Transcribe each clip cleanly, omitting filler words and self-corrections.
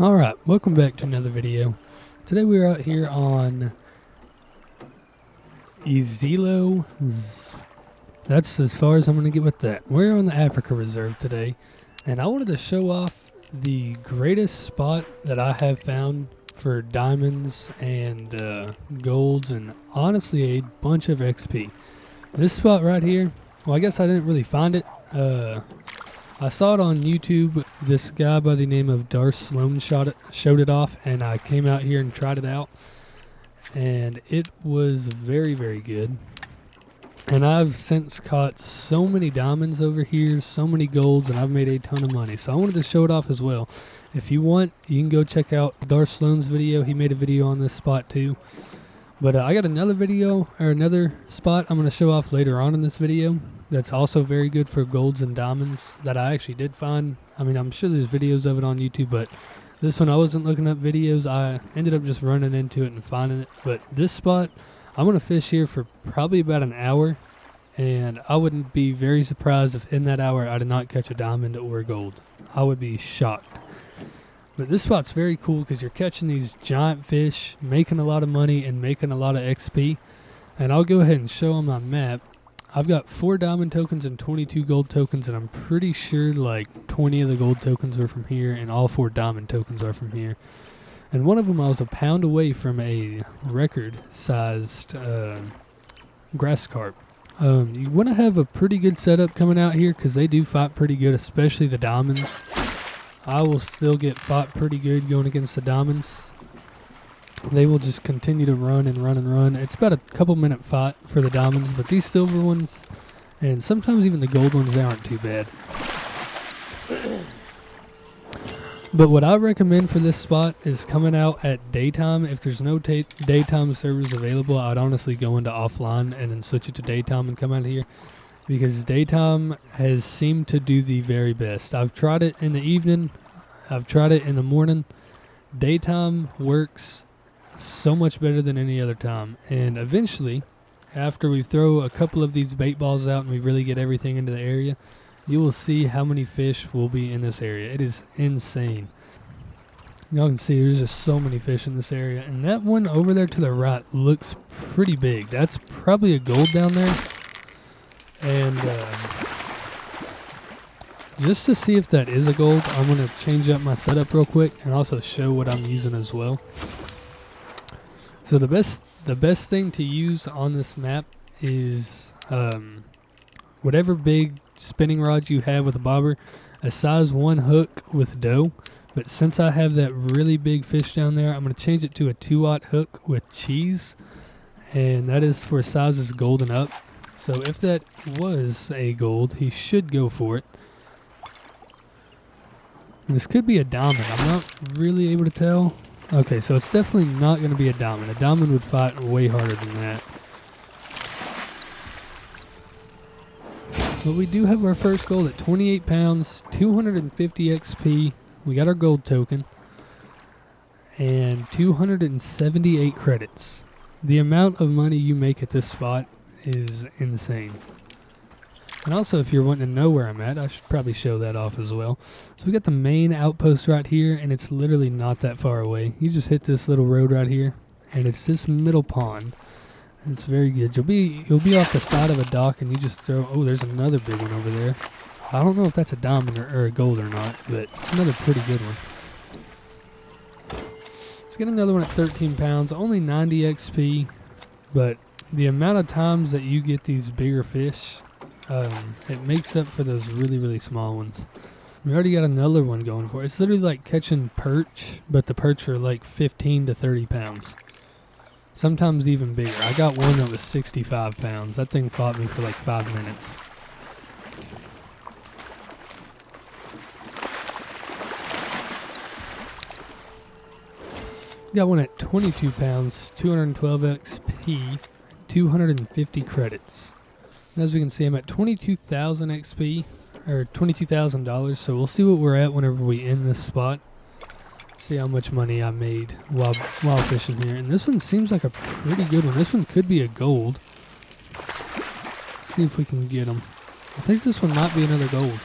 Alright, welcome back to another video. Today we're out here on Izilo. That's as far as I'm going to get with that. We're on the Africa Reserve today, and I wanted to show off the greatest spot that I have found for diamonds and golds and honestly a bunch of XP. This spot right here, well, I guess I didn't really find it. I saw it on YouTube. This guy by the name of Darth Sloan showed it off, and I came out here and tried it out, and it was very, very good. And I've since caught so many diamonds over here, so many golds, and I've made a ton of money. So I wanted to show it off as well. If you want, you can go check out Darth Sloan's video. He made a video on this spot too. But I got another video, or another spot I'm going to show off later on in this video that's also very good for golds and diamonds that I actually did find. I mean, I'm sure there's videos of it on YouTube, but this one I wasn't looking up videos. I ended up just running into it and finding it. But this spot, I'm going to fish here for probably about an hour, and I wouldn't be very surprised if in that hour I did not catch a diamond or a gold. I would be shocked. But this spot's very cool because you're catching these giant fish, making a lot of money, and making a lot of XP. And I'll go ahead and show on my map. I've got 4 diamond tokens and 22 gold tokens, and I'm pretty sure like 20 of the gold tokens are from here, and all 4 diamond tokens are from here. And one of them I was a pound away from a record-sized grass carp. You want to have a pretty good setup coming out here because they do fight pretty good, especially the diamonds. I will still get fought pretty good going against the diamonds. They will just continue to run and run and run. It's about a couple minute fight for the diamonds, but these silver ones, and sometimes even the gold ones, they aren't too bad. But what I recommend for this spot is coming out at daytime. If there's no daytime servers available, I'd honestly go into offline and then switch it to daytime and come out here, because daytime has seemed to do the very best. I've tried it in the evening. I've tried it in the morning. Daytime works so much better than any other time. And eventually, after we throw a couple of these bait balls out and we really get everything into the area, you will see how many fish will be in this area. It is insane. Y'all can see there's just so many fish in this area. And that one over there to the right looks pretty big. That's probably a gold down there. And just to see if that is a gold, I'm going to change up my setup real quick and also show what I'm using as well. So the best thing to use on this map is whatever big spinning rods you have with a bobber, a size 1 hook with dough. But since I have that really big fish down there, I'm going to change it to a 2/0 hook with cheese, and that is for sizes gold and up. So if that was a gold, he should go for it. And this could be a diamond. I'm not really able to tell. Okay, so it's definitely not going to be a diamond. A diamond would fight way harder than that. But we do have our first gold at 28 pounds, 250 XP. We got our gold token. And 278 credits. The amount of money you make at this spot is insane. And also, if you're wanting to know where I'm at, I should probably show that off as well. So we got the main outpost right here, and it's literally not that far away. You just hit this little road right here, and it's this middle pond. And it's very good. You'll be off the side of a dock, and you just throw. Oh, there's another big one over there. I don't know if that's a diamond or a gold or not, but it's another pretty good one. Let's get another one at 13 pounds, only 90 XP, but the amount of times that you get these bigger fish, it makes up for those really, really small ones. We already got another one going for it. It's literally like catching perch, but the perch are like 15 to 30 pounds. Sometimes even bigger. I got one that was 65 pounds. That thing fought me for like 5 minutes. Got one at 22 pounds, 212 XP, 250 credits. As we can see, I'm at 22,000 XP, or $22,000, so we'll see what we're at whenever we end this spot. See how much money I made while fishing here. And this one seems like a pretty good one. This one could be a gold. Let's see if we can get them. I think this one might be another gold.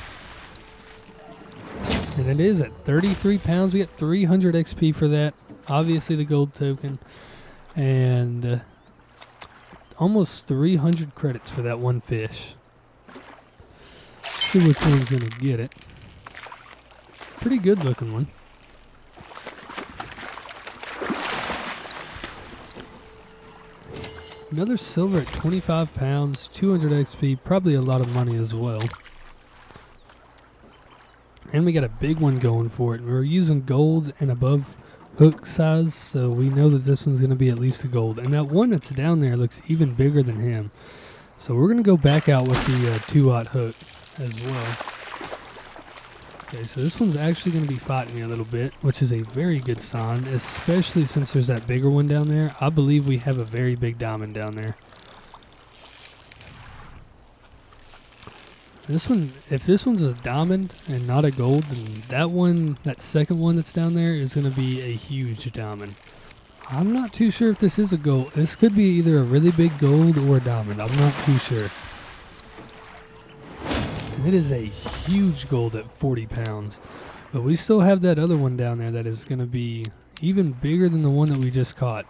And it is at 33 pounds. We get 300 XP for that. Obviously the gold token. And almost 300 credits for that one fish. See which one's going to get it. Pretty good looking one. Another silver at 25 pounds, 200 XP, probably a lot of money as well. And we got a big one going for it. We're using gold and above hook size, so we know that this one's going to be at least a gold. And that one that's down there looks even bigger than him. So we're going to go back out with the 2-aught hook as well. Okay, so this one's actually going to be fighting me a little bit, which is a very good sign, especially since there's that bigger one down there. I believe we have a very big diamond down there. This one, if this one's a diamond and not a gold, then that one, that second one that's down there is going to be a huge diamond. I'm not too sure if this is a gold. This could be either a really big gold or a diamond. I'm not too sure. And it is a huge gold at 40 pounds. But we still have that other one down there that is going to be even bigger than the one that we just caught.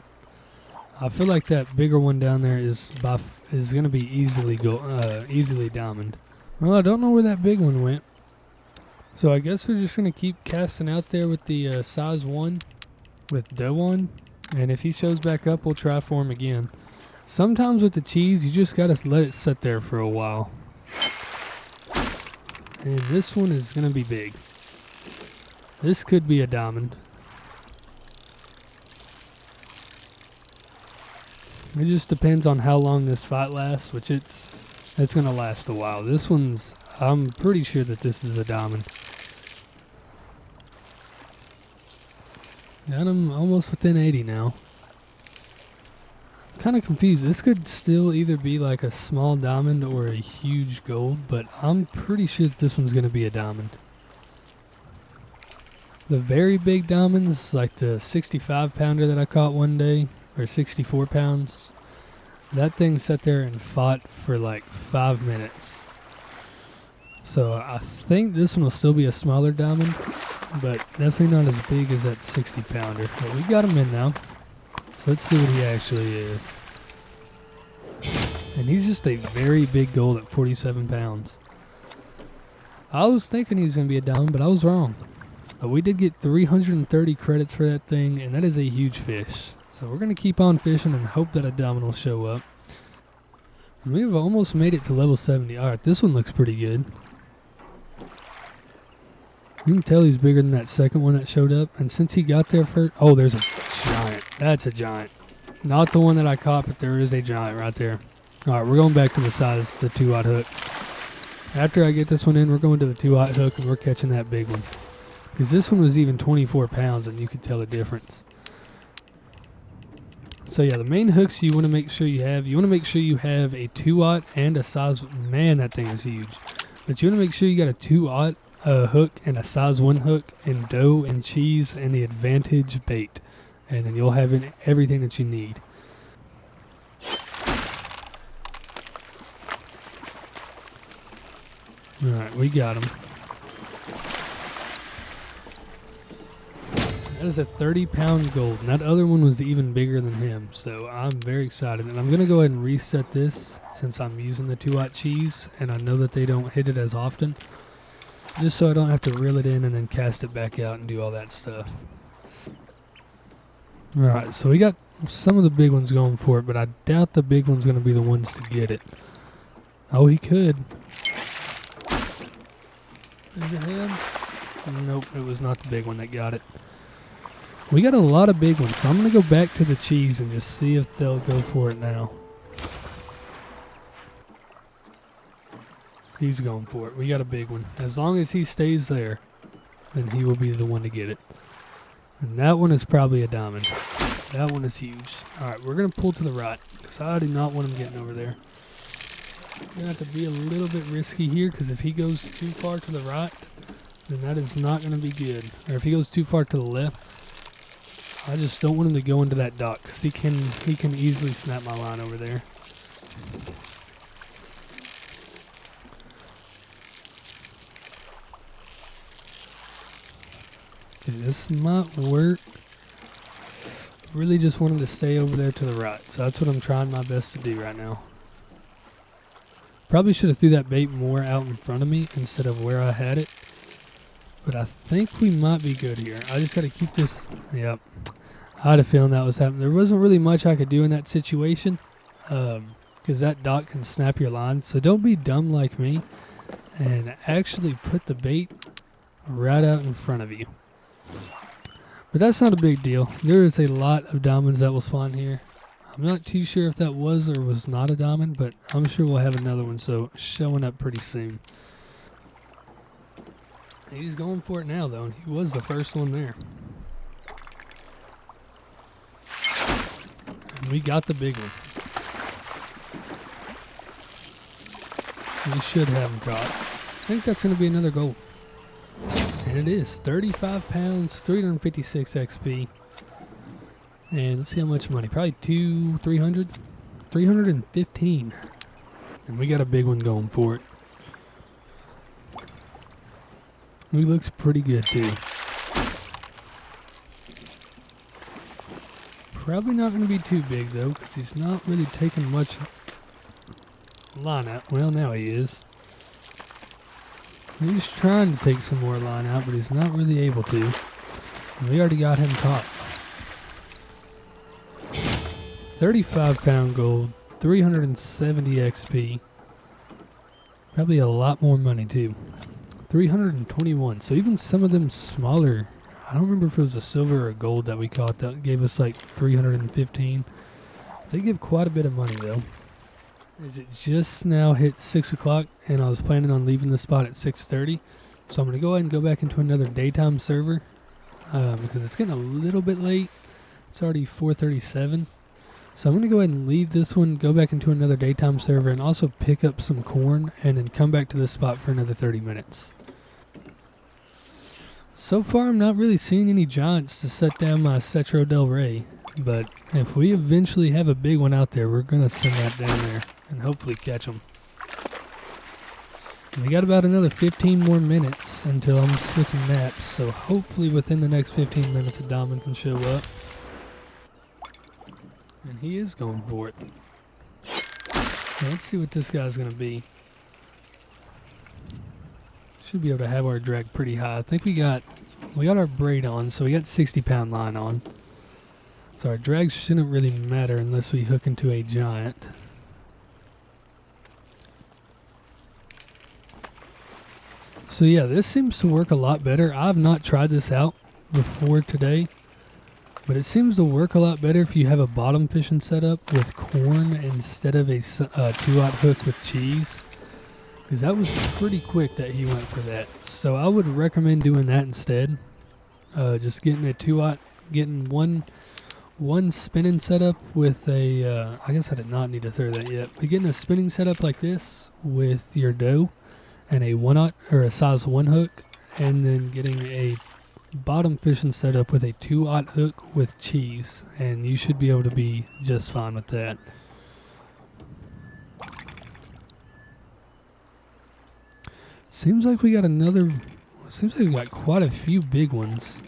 I feel like that bigger one down there is going to be easily diamond. Well, I don't know where that big one went. So I guess we're just going to keep casting out there with the size 1 with dough on. And if he shows back up, we'll try for him again. Sometimes with the cheese, you just got to let it sit there for a while. And this one is going to be big. This could be a diamond. It just depends on how long this fight lasts, which it's going to last a while. This one's, I'm pretty sure that this is a diamond. Got him almost within 80 now. Kind of confused. This could still either be like a small diamond or a huge gold, but I'm pretty sure that this one's going to be a diamond. The very big diamonds, like the 65 pounder that I caught one day, or 64 pounds, that thing sat there and fought for like 5 minutes. So I think this one will still be a smaller diamond, but definitely not as big as that 60 pounder. But we got him in now. So let's see what he actually is. And he's just a very big gold at 47 pounds. I was thinking he was going to be a diamond, but I was wrong. But we did get 330 credits for that thing, and that is a huge fish. So we're going to keep on fishing and hope that a diamond will show up. And we've almost made it to level 70. Alright, this one looks pretty good. You can tell he's bigger than that second one that showed up. And since he got there first... Oh, there's a giant. That's a giant. Not the one that I caught, but there is a giant right there. Alright, we're going back to the size, the 2-aught hook. After I get this one in, we're going to the 2-aught hook and we're catching that big one. Because this one was even 24 pounds and you could tell the difference. So yeah, the main hooks you want to make sure you have a 2-aught and a size... Man, that thing is huge. But you want to make sure you got a 2-aught hook and a size 1 hook and dough and cheese and the advantage bait. And then you'll have everything that you need. Alright, we got him. That is a 30-pound gold. And that other one was even bigger than him. So I'm very excited. And I'm going to go ahead and reset this since I'm using the 2-aught cheese. And I know that they don't hit it as often. Just so I don't have to reel it in and then cast it back out and do all that stuff. Alright, so we got some of the big ones going for it, but I doubt the big one's going to be the ones to get it. Oh, he could. Is it him? Nope, it was not the big one that got it. We got a lot of big ones, so I'm going to go back to the cheese and just see if they'll go for it now. He's going for it. We got a big one. As long as he stays there, then he will be the one to get it. And that one is probably a diamond. That one is huge. Alright, we're going to pull to the right, because I do not want him getting over there. We're going to have to be a little bit risky here, because if he goes too far to the right, then that is not going to be good. Or if he goes too far to the left, I just don't want him to go into that dock, because he can easily snap my line over there. Shoot, this might work. Really just wanted to stay over there to the right, so that's what I'm trying my best to do right now. Probably should have threw that bait more out in front of me instead of where I had it. But I think we might be good here. I just got to keep this. Yep. I had a feeling that was happening. There wasn't really much I could do in that situation because that dot can snap your line. So don't be dumb like me and actually put the bait right out in front of you. But that's not a big deal. There is a lot of diamonds that will spawn here. I'm not too sure if that was or was not a diamond, but I'm sure we'll have another one showing up pretty soon. He's going for it now, though. He was the first one there. And we got the big one. We should have him caught. I think that's going to be another goal. And it is. 35 pounds, 356 XP. And let's see how much money. Probably 300? 315. And we got a big one going for it. He looks pretty good too. Probably not going to be too big though, because he's not really taking much line out. Well, now he is. He's trying to take some more line out, but he's not really able to. And we already got him caught. 35-pound gold, 370 XP. Probably a lot more money too. 321. So even some of them smaller, I don't remember if it was a silver or a gold that we caught that gave us like 315. They give quite a bit of money though. Is it just now hit 6 o'clock and I was planning on leaving the spot at 6:30. So I'm going to go ahead and go back into another daytime server because it's getting a little bit late. It's already 4:37. So I'm going to go ahead and leave this one, go back into another daytime server, and also pick up some corn, and then come back to this spot for another 30 minutes. So far, I'm not really seeing any giants to set down my Cetro Del Rey, but if we eventually have a big one out there, we're going to send that down there and hopefully catch them. And we got about another 15 more minutes until I'm switching maps, so hopefully within the next 15 minutes a diamond can show up. And he is going for it. Now let's see what this guy's going to be. Should be able to have our drag pretty high. I think we got our braid on, so we got 60-pound line on. So our drag shouldn't really matter unless we hook into a giant. So yeah, this seems to work a lot better. I've not tried this out before today, but it seems to work a lot better if you have a bottom fishing setup with corn instead of a 2-aught hook with cheese. Because that was pretty quick that he went for that. So I would recommend doing that instead. Just getting a 2-aught, getting one spinning setup with a, I guess I did not need to throw that yet, but getting a spinning setup like this with your dough and a 1-aught or a size 1 hook, and then getting a bottom fishing setup with a 2-aught hook with cheese, and you should be able to be just fine with that. Seems like we got quite a few big ones,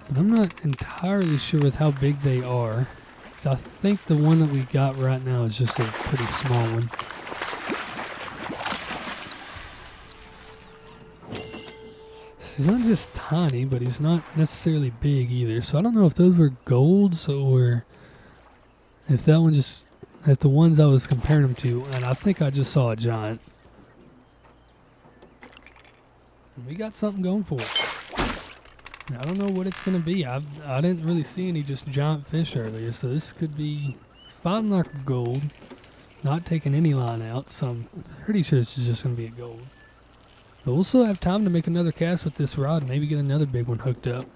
but I'm not entirely sure with how big they are, because I think the one that we got right now is just a pretty small one. He's not just tiny, but he's not necessarily big either. So I don't know if those were golds or if that one if the ones I was comparing them to, and I think I just saw a giant. And we got something going for it. Now, I don't know what it's going to be. I didn't really see any just giant fish earlier, so this could be fine like a gold, not taking any line out, so I'm pretty sure it's just going to be a gold. But we'll still have time to make another cast with this rod, maybe get another big one hooked up.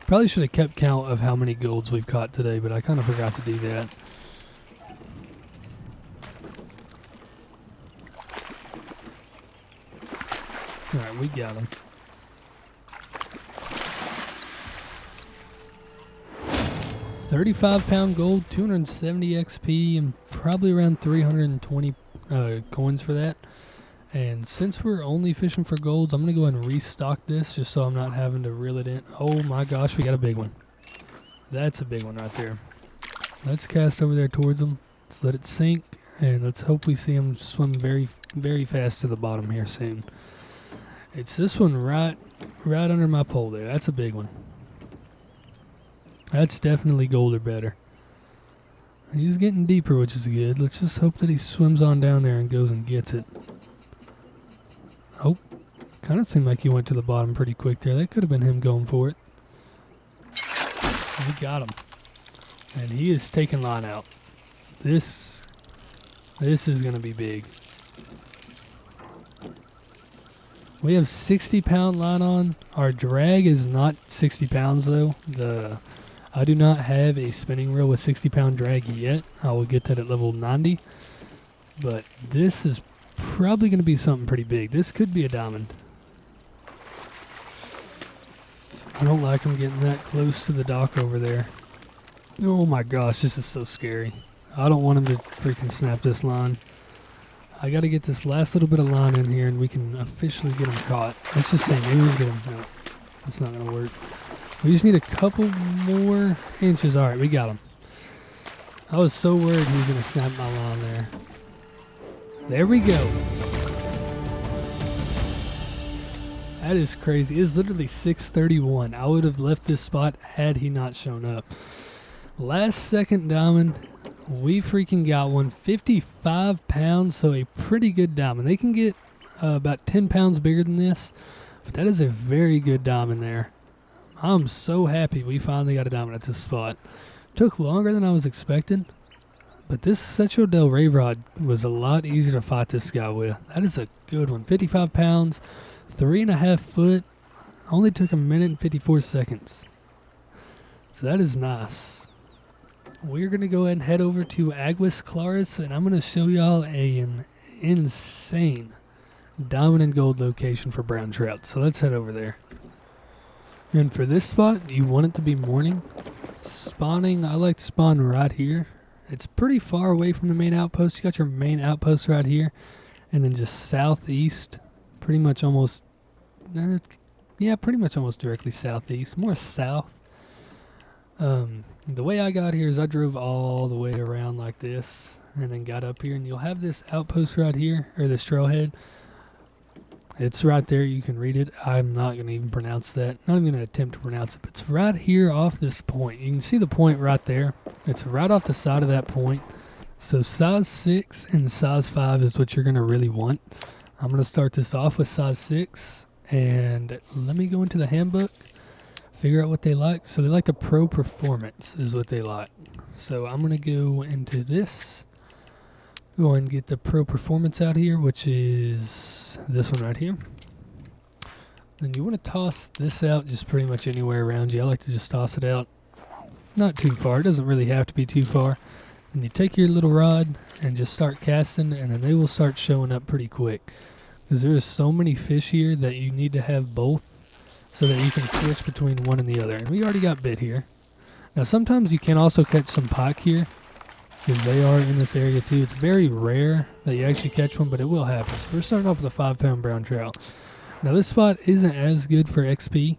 Probably should have kept count of how many golds we've caught today, but I kind of forgot to do that. Alright, we got him. £35 gold, 270 XP, and probably around 320 coins for that. And since we're only fishing for golds, I'm going to go ahead and restock this just so I'm not having to reel it in. Oh my gosh, we got a big one. That's a big one right there. Let's cast over there towards him. Let's let it sink, and let's hope we see him swim very, very fast to the bottom here soon. It's this one right under my pole there. That's a big one. That's definitely gold or better. He's getting deeper, which is good. Let's just hope that he swims on down there and goes and gets it. Oh, kind of seemed like he went to the bottom pretty quick there. That could have been him going for it. We got him. And he is taking line out. This is going to be big. We have 60-pound line on. Our drag is not 60 pounds though. I do not have a spinning reel with 60-pound drag yet. I will get that at level 90. But this is probably going to be something pretty big. This could be a diamond. I don't like him getting that close to the dock over there. Oh my gosh, this is so scary. I don't want him to freaking snap this line. I got to get this last little bit of line in here and we can officially get him caught. Let's just see, maybe we can get him. No, that's not going to work. We just need a couple more inches. All right, we got him. I was so worried he was going to snap my line there. There we go. That is crazy. It's literally 6:31. I would have left this spot had he not shown up. Last second diamond. We freaking got one. 55 pounds, so a pretty good diamond. They can get about 10 pounds bigger than this, but that is a very good diamond there. I'm so happy we finally got a diamond at this spot. Took longer than I was expecting. But this Setro Del Rey rod was a lot easier to fight this guy with. That is a good one. 55 pounds, 3.5 foot. Only took a minute and 54 seconds. So that is nice. We're going to go ahead and head over to Agis Claris, and I'm going to show y'all an insane diamond and gold location for brown trout. So let's head over there. And for this spot, you want it to be morning. Spawning, I like to spawn right here. It's pretty far away from the main outpost. You got your main outpost right here, and then just southeast, pretty much almost directly southeast, more south. The way I got here is I drove all the way around like this, and then got up here, and you'll have this outpost right here, or this trailhead. It's right there. You can read it. I'm not going to even pronounce that. Not even going to attempt to pronounce it. But it's right here off this point. You can see the point right there. It's right off the side of that point. So size 6 and size 5 is what you're going to really want. I'm going to start this off with size 6. And let me go into the handbook. Figure out what they like. So they like the Pro Performance is what they like. So I'm going to go into this. Go and get the Pro Performance out here, which is this one right here. Then you want to toss this out just pretty much anywhere around you. I like to just toss it out. Not too far. It doesn't really have to be too far. And you take your little rod and just start casting, and then they will start showing up pretty quick. Because there's so many fish here that you need to have both so that you can switch between one and the other. And we already got bit here. Now sometimes you can also catch some pike here, because they are in this area too. It's very rare that you actually catch one, but it will happen. So we're starting off with a 5-pound brown trout. Now this spot isn't as good for XP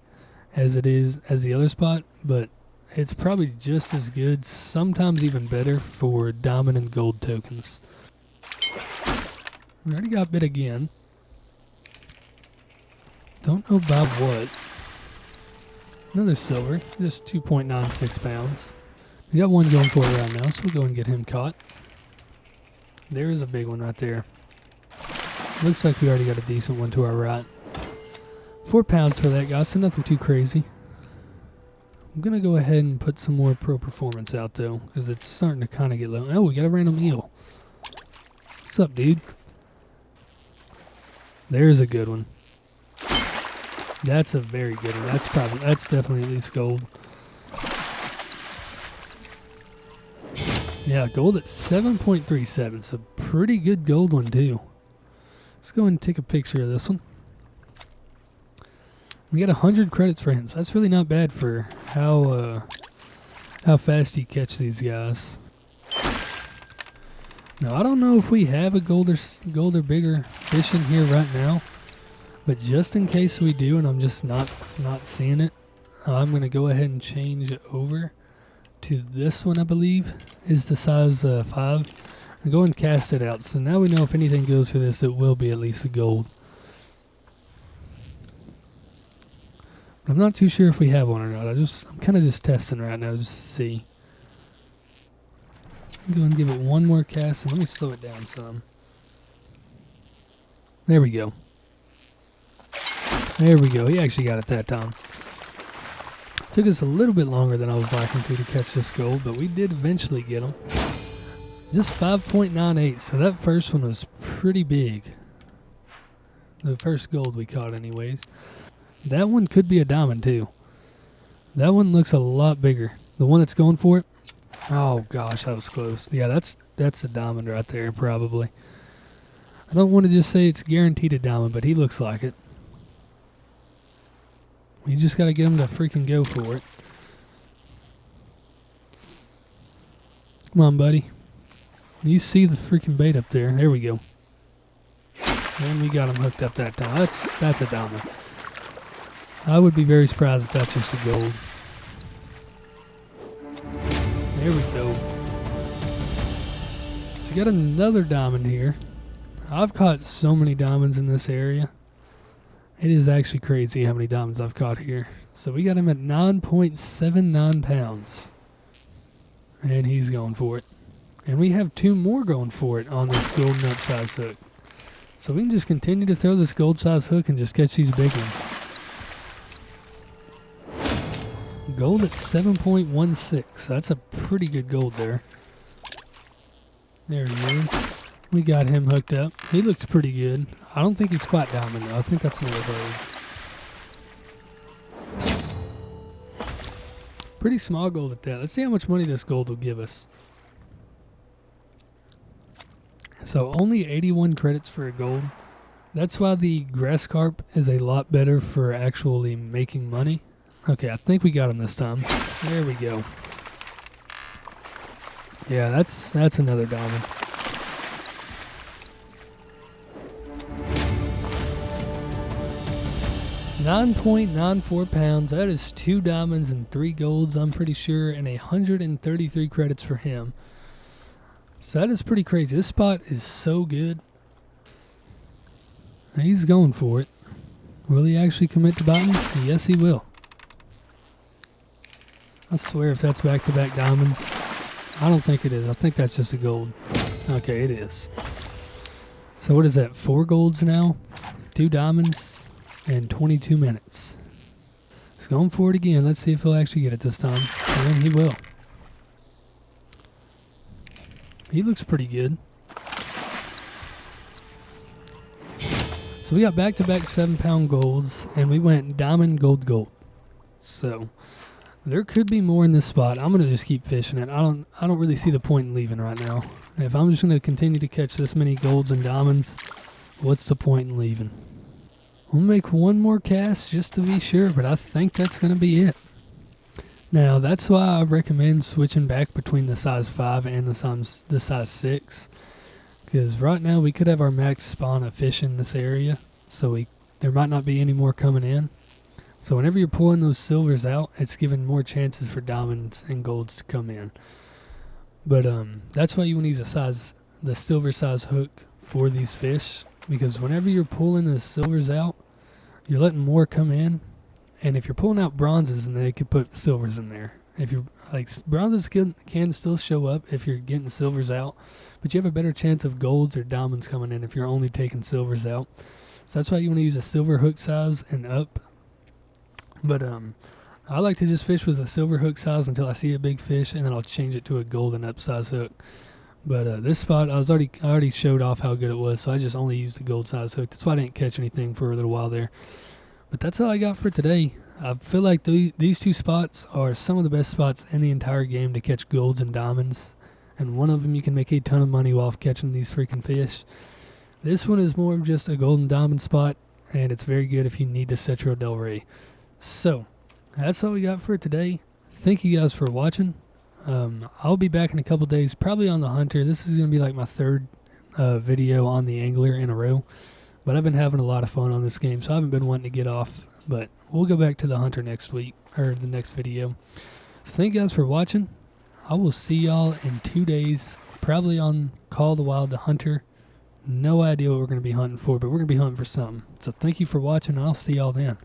as it is as the other spot, but it's probably just as good, sometimes even better, for diamond and gold tokens. We already got bit again. Don't know about what. Another silver, just 2.96 pounds. We got one going for it right now, so we'll go and get him caught. There is a big one right there. Looks like we already got a decent one to our right. 4 pounds for that guy, so nothing too crazy. I'm going to go ahead and put some more Pro Performance out though, because it's starting to kind of get low. Oh, we got a random eel. What's up, dude? There's a good one. That's a very good one. That's definitely at least gold. Yeah, gold at 7.37, so pretty good gold one too. Let's go and take a picture of this one. We got 100 credits for him, so that's really not bad for how fast you catch these guys. Now, I don't know if we have a gold or bigger fish in here right now, but just in case we do and I'm just not seeing it, I'm going to go ahead and change it over to this one, I believe, is the size 5. And go and cast it out. So now we know if anything goes for this, it will be at least a gold. But I'm not too sure if we have one or not. I'm kind of just testing right now just to see. Go and give it one more cast and let me slow it down some. There we go. There we go. He actually got it that time. Took us a little bit longer than I was liking to catch this gold, but we did eventually get him. Just 5.98, so that first one was pretty big. The first gold we caught anyways. That one could be a diamond too. That one looks a lot bigger. The one that's going for it. Oh gosh, that was close. Yeah, that's a diamond right there probably. I don't want to just say it's guaranteed a diamond, but he looks like it. You just got to get him to freaking go for it. Come on, buddy. You see the freaking bait up there. There we go. And we got him hooked up that time. That's a diamond. I would be very surprised if that's just a gold. There we go. So you got another diamond here. I've caught so many diamonds in this area. It is actually crazy how many diamonds I've caught here. So we got him at 9.79 pounds. And he's going for it. And we have 2 more going for it on this golden upsized hook. So we can just continue to throw this gold size hook and just catch these big ones. Gold at 7.16. That's a pretty good gold there. There he is. We got him hooked up. He looks pretty good. I don't think he's quite diamond though. I think that's another gold. Pretty small gold at that. Let's see how much money this gold will give us. So only 81 credits for a gold. That's why the grass carp is a lot better for actually making money. Okay, I think we got him this time. There we go. Yeah, that's another diamond. 9.94 pounds. That is 2 diamonds and 3 golds, I'm pretty sure, and 133 credits for him. So that is pretty crazy. This spot is so good. He's going for it. Will he actually commit to biting? Yes, he will. I swear if that's back-to-back diamonds. I don't think it is. I think that's just a gold. Okay, it is. So what is that? 4 golds now? 2 diamonds? And 22 minutes. He's going for it again. Let's see if he'll actually get it this time. And he will. He looks pretty good. So we got back-to-back 7-pound golds, and we went diamond, gold, gold. So there could be more in this spot. I'm gonna just keep fishing it. I don't really see the point in leaving right now. If I'm just gonna continue to catch this many golds and diamonds, what's the point in leaving? We'll make one more cast just to be sure, but I think that's going to be it. Now, that's why I recommend switching back between the size 5 and the size 6. Because right now we could have our max spawn of fish in this area, so there might not be any more coming in. So whenever you're pulling those silvers out, it's giving more chances for diamonds and golds to come in. But that's why you want to use the silver size hook for these fish. Because whenever you're pulling the silvers out, you're letting more come in. And if you're pulling out bronzes, then they could put silvers in there. If you're bronzes can still show up if you're getting silvers out, but you have a better chance of golds or diamonds coming in if you're only taking silvers out. So that's why you want to use a silver hook size and up. But I like to just fish with a silver hook size until I see a big fish, and then I'll change it to a golden up size hook. But this spot, I already showed off how good it was, so I just only used the gold size hook. That's why I didn't catch anything for a little while there. But that's all I got for today. I feel like these 2 spots are some of the best spots in the entire game to catch golds and diamonds. And one of them you can make a ton of money while catching these freaking fish. This one is more of just a golden diamond spot, and it's very good if you need to Cetro Del Rey. So, that's all we got for today. Thank you guys for watching. I'll be back in a couple days, probably on the hunter. This is going to be like my third video on the angler in a row. But I've been having a lot of fun on this game, so I haven't been wanting to get off. But we'll go back to the hunter next week, or the next video. So thank you guys for watching. I will see y'all in 2 days, probably on Call of the Wild the Hunter. No idea what we're going to be hunting for, but we're going to be hunting for something. So thank you for watching, and I'll see y'all then.